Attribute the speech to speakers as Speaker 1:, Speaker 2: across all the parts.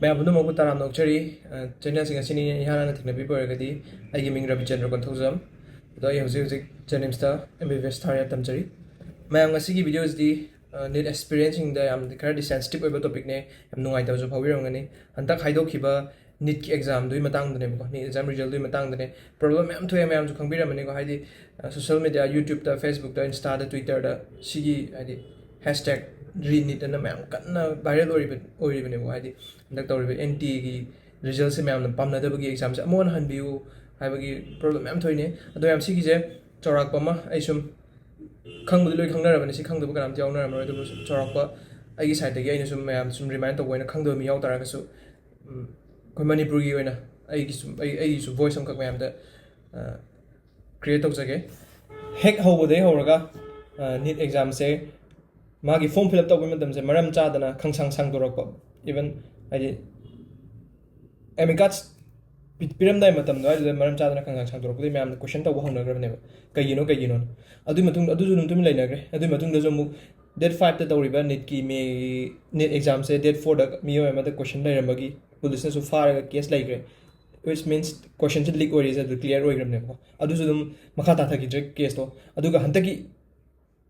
Speaker 1: मैं बुनु मगु ताराम नोक्चरी चैनल सिंग असिनी इहाना थिंगनबि बरगदि आइगे मिंग रविचंद्र कंथौजम दो हजि हजि जेनिम्स ता एमबीबीएस थारिया तमचरी मैं ngasi वीडियोस दी नीट एक्सपीरियंसिंग दा याम खरदि सेंसिटिव ओइबा टॉपिक ने याम नुंगाइता जो फाविरंगनी हंता खाइदोखिबा नीट की एग्जाम दुई मतंग दने को नीट एग्जाम रिजल्ट दुई मतंग दने प्रॉब्लम मैम थोय मैम जो खंगबिरमनी को हाइदि सोशल मीडिया यूट्यूब ता फेसबुक ता इंस्टा ता ट्विटर दा सिगी हाइदि हैशटैग RENEET and मैम कन्ना वायरल ओरिबने को हाइदि हंदक तौरिबे NT की रिजल्ट से मैम पामनदबगी एग्जाम से अमोन हनबियु हाइबगी प्रॉब्लम मैम थोयने अदो याम सिगी जे चौराकपमा आइसुम खंगबदि लोय खंगनरबने सि खंगदब कनाम जावनरमरो दो चौराकपा आइगी साइड दगी आइना सुम मैम सुम रिमाइंड तौबोयना खंगदब मी यावतारागसु कोइ मणिपुरगी ओइना आइगी सु वॉइस अमखक मैम दा क्रिएट तौजगे हेक हौबदे हौरगा नीट एग्जाम से मागी फॉर्म फिल अप तौबे मतम से मरम चादना खंगसंग संगदोरकप इवन आइदि एमिकाट्स पिरमदाय मतम दो आइदि मरम चादना खंगसंग संगदोरकप मैम क्वेश्चन तौबो हौनग्रबने कयिनो अदुइ मतुंग अदुजु नुमतुम लैनग्रे अदुइ मतुंग दजु मु डेट 5 ता तौरिबा नीट की मे नीट एग्जाम से डेट 4 दा मियो एमा दा क्वेश्चन लैरमबगी पुलिस ने सु फारगा केस लैग्रे which means question से leak ओरिजे द क्लियर ओइग्रबने को अदुजु दुम मखा ताथकी जे केस तो अदुगा हंतकी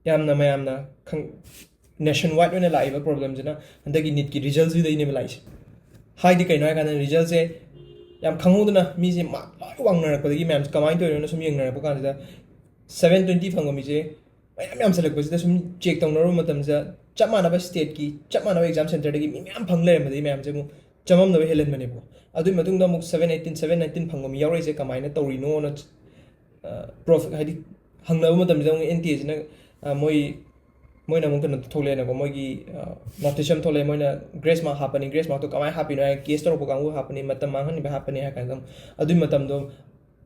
Speaker 1: यामना मयामना खंग नेशन वाइड ओइना लाइबा प्रॉब्लम जना हंतकी नीट की रिजल्ट्स भी दैने लाइस हाइदि कैनो हाइ काना रिजल्ट से याम खंगुदना मी से मा वांगनरकदगी मैम कमाइन तोइनो सुम यंगनरप कानदा 720 फंगो मी जे मैम याम सेलेक्ट बसिदा सुम चेक तौनरो मतम से चमानबा स्टेट की चमानबा एग्जाम सेंटर दगी मी मैम फंग लेरमदि मैम जे मु चमम नबे हेलन मनेबो अदुइ मतुंग दा मु 718 719 फंगो मी यावरै जे कमाइना तौरिनो न प्रोफ हाइदि हंगनबा मतम जे NT जना मोइना मुंक न थोलेना को मोगी नोटिसम थोले मोइना ग्रेस मार्क हापनी ग्रेस मार्क तो कमाय हापिनो है केस तोरपो कांगु हापनी मतम मांगनि बे हापनी है कांदम अदुइ मतम दो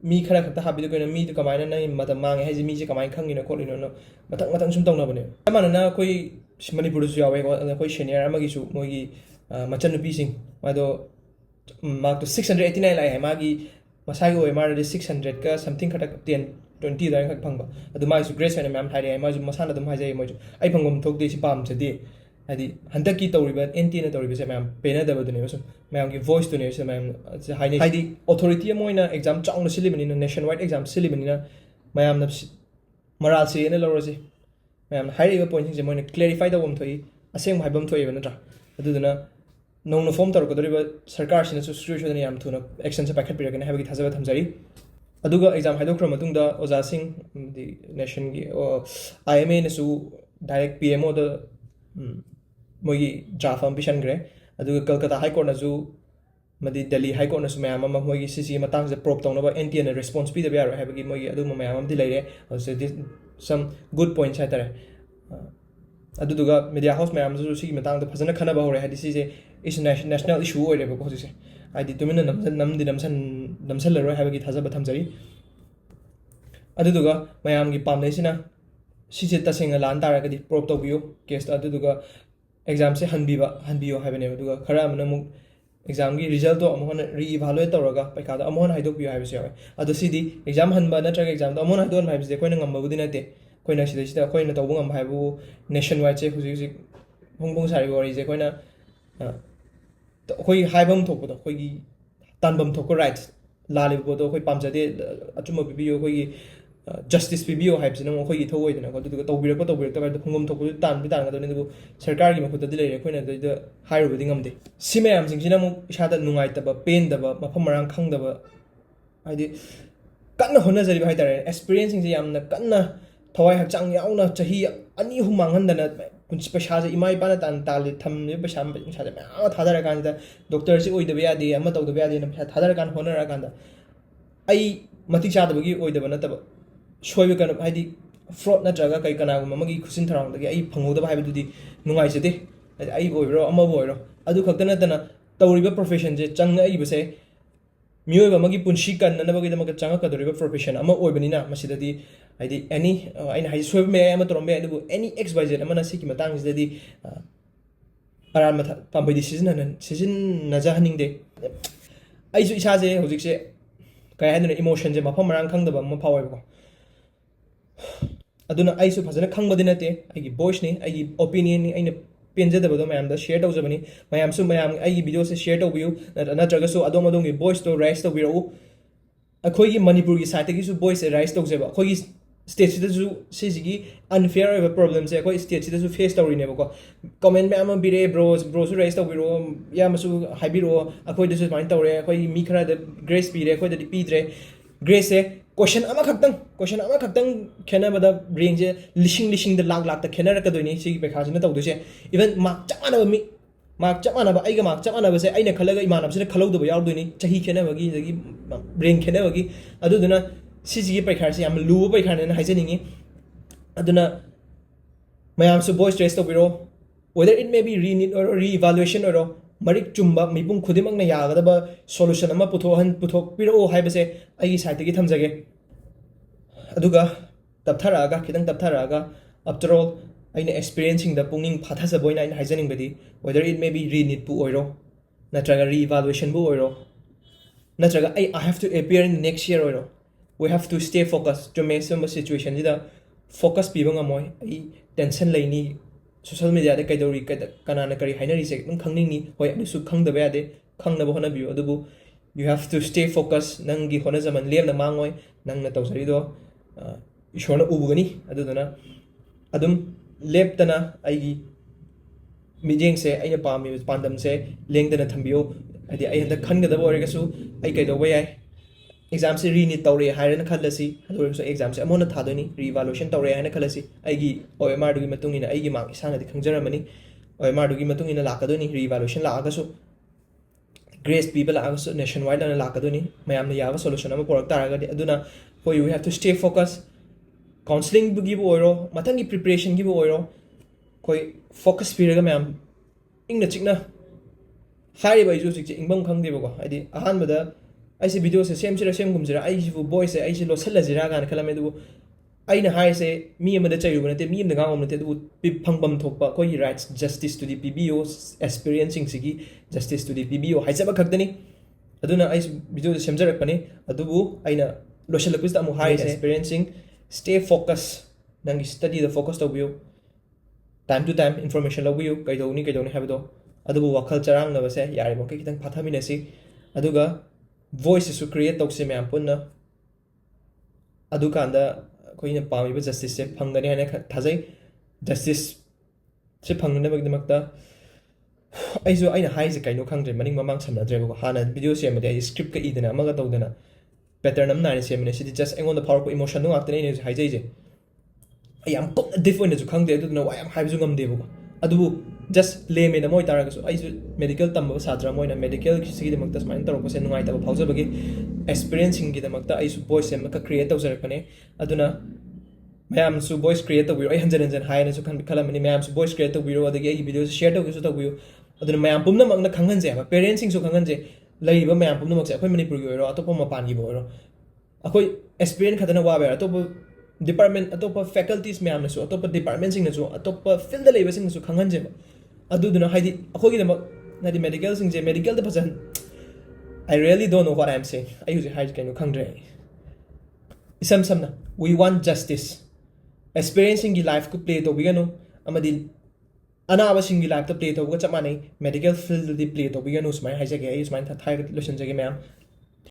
Speaker 1: मी खरा खता हापिदो कोइना मी तो कमायना नै मतम मांगे है जे मी जे कमाय खंगिनो खोलिनो न मतंग मतंग सुम तौनबने मानना कोइ मणिपुर सु यावे कोइ सीनियर अमगी सु मोगी मचन नुपी सिंग मादो मार्क तो 689 लाइ है मागी मसागी ओइ मारदे 600 का समथिंग खटा 10 20 दाइ खक फंगबा अदु माइसु ग्रेस हैन मैम हाइरे माजु मसाना दम हाइजे मोजु आई फंगम थोक देसि पाम छदे हाइदि हंतकी तौरिबा NT न तौरिबा से मैम पेना दबदुने बसु मैम की वॉइस तुने से मैम हाइने हाइदि अथॉरिटी मोइना एग्जाम चाउन सिलिबनि नेशन वाइड एग्जाम सिलिबनि मैम न मराल से ने लौरसे मैम हाइरेबा पॉइंट से मोइना क्लैरिफाई दबम थोइ असेंग हाइबम थोइबा नत्रा अदुदुना नौन फॉर्म तौरकदोरिबा सरकार सिना सिचुएशन याम थुना एक्शन से पाखत पिरगने हाइबगी थाजबा थमजारी अदुगा एग्जाम हाइदोख्र मतुंगदा ओजा सिंह दि नेशन की IMA नसु डायरेक्ट PMO द मोगी ड्राफ्ट अम पिशनग्रे अदुगा कलकत्ता हाई कोर्ट नसु मदि दिल्ली हाई कोर्ट नसु मैम अम मोगी सीसी मतंग से प्रोब तौनबा NT न रिस्पांस पि दबा यारो हाइबगी मोगी अदु मैम अम दि लैरे also some good points है तरे अदुदुगा मीडिया हाउस मैम जु सी मतंग द फजना खना बहरे हादि सी जे इस नेशनल इशू ओइरे बको होजिसे आइदि तुमिना नमसन लरो हाइबगी थाजबा थमजरी अदुदुगा मैम की पामनेसिना सिसे तसेंग लान तारगदि प्रोब तौबियो केस अदुदुगा एग्जाम से हनबियो हाइबने अदुगा खरा अमना मु एग्जाम की रिजल्ट तो अमोहन री इवैल्यूएट तौरगा पैखादा अमोहन हाइदोबियो हाइबसे यावे अदु सिदी एग्जाम हनबा नत्रगा एग्जाम तो अमोहन हाइदोन हाइबसे कोइना ngambabudi nate कोइना सिदा कोइना तौबो ngam हाइबु नेशन वाइड से हुजि होंगबोंग सारि वरी जे कोइना कोई हाइबम थोपदो कोई तानबम थोको राइट्स लालिबो तो कोई पामजदे अचुम बिबियो कोई जस्टिस बिबियो हाइबसिना मो कोई थोवइदना को दुदुगा तौबिरको तौबिरक ता फंगम थोको तान तानगदोनि दुबु सरकार की मखुत दि लेरे कोइना द हाइरोबदि ngamde सिमयाम सिंगसिना मु इसादा नुंगाइतबा पेनदबा मफम मरांग खंगदबा हाइदि कन्ना होनजरिबा हाइतारे एक्सपीरियंस सिंगसे यामना कन्ना थवाई हचांग याउना चाही अनि हु मांगहनदना पैसा से इमा इपाना ताली थम्मे पैसा पैसा मैं थादर कान डॉक्टर से ओइदबे यादे अमा तौदबे यादे न पैसा थादर कान होनर कान आई मति चादबगी ओइदबा नतब सोइबे कन हाइदि फ्रॉड नत्रगा कई कनागुम मगी खुसिन थरांगदगी आई फंगोदबा हाइबदुदि नुंगाइसदे आई ओइरो अमा ओइरो अदु खक्ता नतना तौरिबा प्रोफेशन जे चंग आइबसे मियोइबा मगी पुंशी कन्ननबगी दमक चंगकदोरिबा प्रोफेशन अमा ओइबनिना मसिददी हाइदि एनी आइन हाइ सोइब मे अमा तोरमबे अदुबु एनी XYZ अमना सिकी मतंग सिददी अरान मथा पाम्बैदि सीजन नजाहनिंगदे आइजु इसाजे होजिकसे काय हादना इमोशन जे मफम मरांग खंगदबा म फावयबको अदुना आइसु फजना खंगबदि नते आइगी वॉइस नि आइगी ओपिनियन नि आइना ꯄꯦꯟꯖꯗꯕꯗꯣ ꯃꯌꯥꯝꯗ ꯁꯦꯌꯔ ꯇꯧꯖꯕꯅꯤ ꯃꯌꯥꯝꯁꯨ ꯃꯌꯥꯝ ꯑꯩꯒꯤ ꯚꯤꯗꯤꯑꯣꯁꯦ ꯁꯦꯌꯔ ꯇꯧꯕꯤꯌꯨ ꯅꯠꯇ꯭ꯔꯒꯁꯨ ꯑꯗꯣꯝꯒꯤ ꯚꯣꯏꯁꯇꯣ ꯔꯥꯏꯁ ꯇꯧꯕꯤꯔꯛꯎ ꯑꯩꯈꯣꯏꯒꯤ ꯃꯅꯤꯄꯨꯔꯒꯤ ꯁꯥꯏꯠꯇꯒꯤꯁꯨ ꯚꯣꯏꯁꯁꯦ ꯔꯥꯏꯁ ꯇꯧꯖꯕ ꯑꯩꯈꯣꯏꯒꯤ ꯁ꯭ꯇꯦꯠꯁꯤꯗꯁꯨ ꯁꯤꯁꯤꯒꯤ ꯑꯟꯐꯦꯌꯔ ꯑꯣꯏꯕ ꯄ꯭ꯔꯣꯕ꯭ꯂꯦꯝꯁꯦ ꯑꯩꯈꯣꯏ ꯁ꯭ꯇꯦꯠꯁꯤꯗꯁꯨ ꯐꯦꯁ ꯇꯧꯔꯤꯅꯦꯕꯀꯣ ꯀꯣꯃꯦꯟ ꯃꯌꯥꯝ ꯑꯃ ꯄꯤꯔꯛꯑꯦ ꯕ꯭ꯔꯣꯁꯨ ꯔꯥꯏꯁ ꯇꯧꯕꯤꯔꯛꯑꯣ ꯏꯌꯥꯝꯕꯁꯨ ꯍꯥꯏꯕꯤꯔꯛꯑꯣ ꯑꯩꯈꯣꯏꯗꯁꯨ ꯁꯨꯃꯥꯏꯅ ꯇꯧꯔꯦ ꯑꯩꯈꯣꯏꯒꯤ ꯃꯤ ꯈꯔꯗ ꯒ꯭ꯔꯦꯁ ꯄꯤꯔꯦ ꯑꯩꯈꯣꯏꯗꯗꯤ ꯄꯤꯗ꯭ꯔꯦ ꯒ꯭ꯔꯦꯁꯁꯦ क्वेश्चन अमखक्तंग खेनबदा रेंजे लिशिंग लिशिंग लाख लाख खेनरकदोइनी सिगी पेखासिना तौदोसे इवन मार्क चमानब मी मार्क चमानब आइगा मार्क चमानबसे आइना खलगा इमानबसिना खलौदब यावदोइनी चही खेनबगी दगी रेंग खेनबगी अदुदुना सिजिगी पेखासे याम लुब पेखानेना हाइजनिंगी अदुना मयामसु वॉइस रेस तौबिरो whether it may be re-NEET or re-evaluation or marik chumba mipung khudimang na yagadaba solution ama puthokpiro haibase aigi side gi thamjage aduga taptharaga khidang taptharaga after all aina experiencing the pungning phathaja boina in haijaning bedi whether it may be re-NEET pu oiro natraga re-evaluation bu oiro natraga I have to appear in next year oiro we have to stay focused to make some situation jida focus pibanga moi ai tension laini social media de kaidori kanana kari hainari se nang khangning hoi adusu khangdaba yade khangnaba hona biu adubu you have to stay focused nangi hona zaman lemna mangoi nangna tawsari do ishona ubugani adudana adum leptana aigi mijeng se aina pami pandam se lengdana thambiyo adi ai handa khangadaba oregasu ai kaidoba yai exam se re-NEET tawre hairana khalasi adoreso exam se amona thadoni re-evaluation tawre haina khalasi aigi OMR dugi matungina aigi mark isana di khangjaramani OMR dugi matungina lakadoni re-evaluation laagasu grace people laagasu nationwide ana lakadoni mayamna yaba solution ama porak taragadi aduna we have to stay focused counseling bugi bo oiro matangi preparation gi bo oiro koi focus piraga mayam ingna chikna hairiba isu chik ingbam khangdeba ko adi ahan bada ऐसे video से same चिरा same गुमजरा आइसिबु boys से IC लोसलजिरा गान खलमे दु आइना हाइसे मी अमदा चायुब नते मी अमदा गांगम नते दु फंगबम थोपा कोई rights justice to the PBO experiencing सिगी जस्टिस टू द पीबीओ हाइजबा खक्तनी अदुना आइस वीडियो से सेमजरकपने अदुबु आइना लोसलपिस अमु हाइ एक्सपीरियंसिंग स्टे फोकस नंगी स्टडी द फोकस तौबियो टाइम टू टाइम इंफॉर्मेशन लबियो कइदौनी हाबदो अदुबु वखल चरांग नबसे यारिबो कितंग फाथामिनसी अदुगा voice is to create tokse myam punna adu kanda koina pamiba justice se phangani hana thajai justice se phangne bagdi makta aisu aina haise kaino khangdre maning mamang samnadre ko hana video se amade script ka idana amaga tawdana pattern am nine se mane sidi just engon the powerful emotion no actane ne haijai je I am different ju khangde adu na why am haibju ngamde bo adu just lay me na moi taraga I medical tamba sadra moi na medical sigi de makta smain tarok se nungai taba phauja bagi experiencing gi de makta I su voice em ka create tawjar kane aduna mayam su voice create tawi I hanjan hai na su khan khalamani mayam su voice create tawi ro adagi ai video share tawi su tawi aduna mayam pumna makna khangan je ba parenting su khangan je lai ba mayam pumna mak se akhoi manipur gi ro atopa mapan gi bo ro akhoi experience khadana wa ba atopa department atopa faculties mayam na su atopa department sing na su atopa field da leiba sing su khangan je ba aduduna haidi akhoi gi nadi medical sing je medical da pajan I really don't know what I'm saying I use hide kaino khangdre isam samna we want justice experiencing gi life ko play to bigano amadi anaba sing gi life to play to ga chamani medical field di play to bigano smai haije ge smai thai lotion jage ma'am